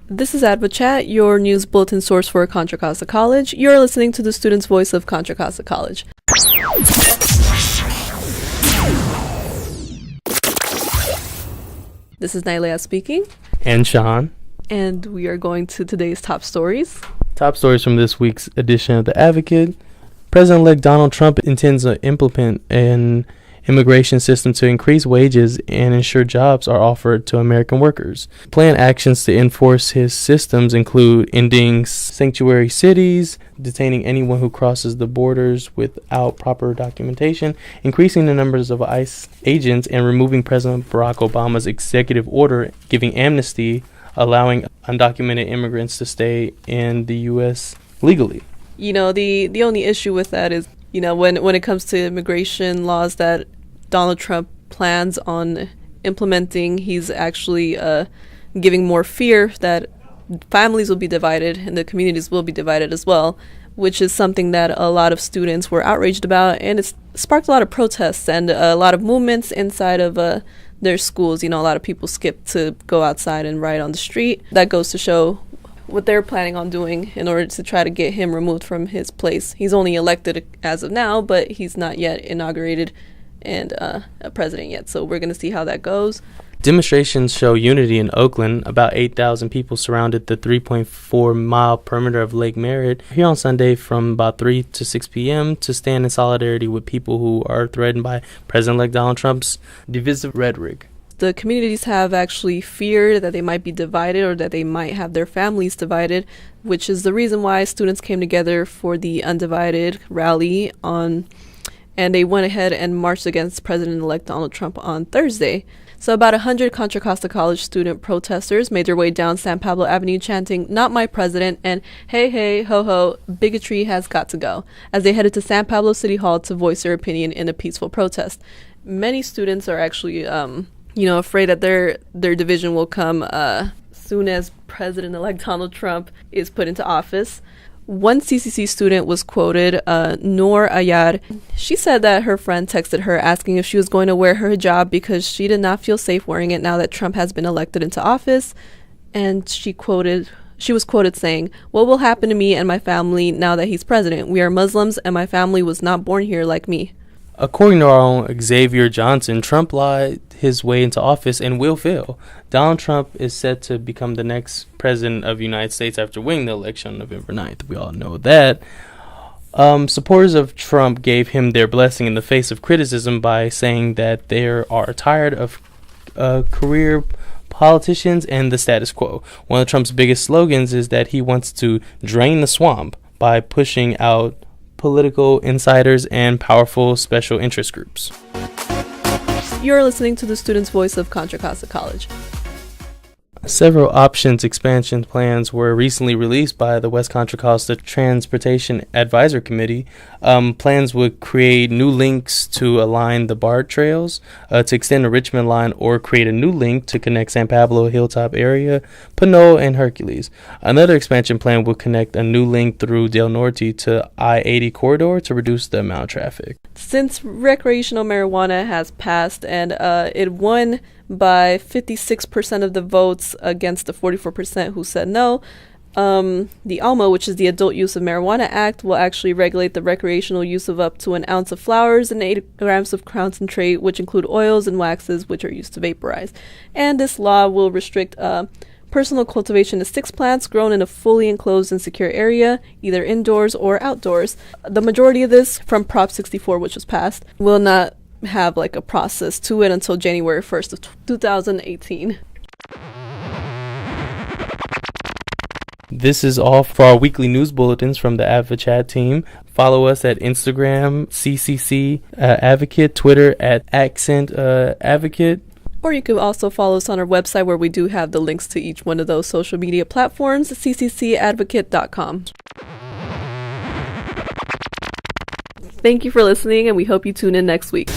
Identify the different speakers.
Speaker 1: This is Advocate, your news bulletin source for Contra Costa College. You're listening to the student's voice of Contra Costa College. This is Nailea speaking.
Speaker 2: And Sean.
Speaker 1: And we are going to today's top stories.
Speaker 2: Top stories from this week's edition of The Advocate. President-elect Donald Trump intends to implement an immigration system to increase wages and ensure jobs are offered to American workers. Planned actions to enforce his systems include ending sanctuary cities, detaining anyone who crosses the borders without proper documentation, increasing the numbers of ICE agents, and removing President Barack Obama's executive order giving amnesty, allowing undocumented immigrants to stay in the U.S. legally.
Speaker 1: You know, the only issue with that is, you know, when it comes to immigration laws that Donald Trump plans on implementing, he's actually giving more fear that families will be divided and the communities will be divided as well, which is something that a lot of students were outraged about, and it's sparked a lot of protests and a lot of movements inside of their schools. You know, a lot of people skip to go outside and riot on the street. That goes to show what they're planning on doing in order to try to get him removed from his place. He's only elected as of now, but he's not yet inaugurated and a president yet. So we're going to see how that goes.
Speaker 2: Demonstrations show unity in Oakland. About 8,000 people surrounded the 3.4-mile perimeter of Lake Merritt here on Sunday from about 3 to 6 p.m. to stand in solidarity with people who are threatened by President-elect Donald Trump's divisive rhetoric.
Speaker 1: The communities have actually feared that they might be divided or that they might have their families divided, which is the reason why students came together for the Undivided rally and they went ahead and marched against President-elect Donald Trump on Thursday. So about 100 Contra Costa College student protesters made their way down San Pablo Avenue chanting, "Not my president," and "Hey, hey, ho, ho, bigotry has got to go," as they headed to San Pablo City Hall to voice their opinion in a peaceful protest. Many students are actually afraid that their division will come soon as President-elect Donald Trump is put into office. One CCC student was quoted, Noor Ayad. She said that her friend texted her asking if she was going to wear her hijab because she did not feel safe wearing it now that Trump has been elected into office. And she was quoted saying, "What will happen to me and my family now that he's president? We are Muslims and my family was not born here like me."
Speaker 2: According to our own Xavier Johnson, Trump lied his way into office and will fail. Donald Trump is set to become the next president of the United States after winning the election on November 9th. We all know that. Supporters of Trump gave him their blessing in the face of criticism by saying that they are tired of career politicians and the status quo. One of Trump's biggest slogans is that he wants to drain the swamp by pushing out political insiders and powerful special interest groups.
Speaker 1: You're listening to the student's voice of Contra Costa College.
Speaker 2: Several options expansion plans were recently released by the West Contra Costa Transportation Advisory Committee. Plans would create new links to align the BART trails, to extend the Richmond line, or create a new link to connect San Pablo Hilltop area, Pinole, and Hercules. Another expansion plan would connect a new link through Del Norte to I-80 corridor to reduce the amount of traffic. Since
Speaker 1: recreational marijuana has passed and it won by 56% of the votes against the 44% who said no, the ALMA, which is the Adult Use of Marijuana Act, will actually regulate the recreational use of up to an ounce of flowers and 8 grams of concentrate, which include oils and waxes, which are used to vaporize. And this law will restrict personal cultivation to 6 plants grown in a fully enclosed and secure area, either indoors or outdoors. The majority of this, from Prop 64, which was passed, will not have like a process to it until January 1st of 2018.
Speaker 2: This is all for our weekly news bulletins from the Advocate team. Follow us at Instagram, CCC Advocate, Twitter at Accent Advocate.
Speaker 1: Or you can also follow us on our website where we do have the links to each one of those social media platforms, cccadvocate.com. Thank you for listening, and we hope you tune in next week.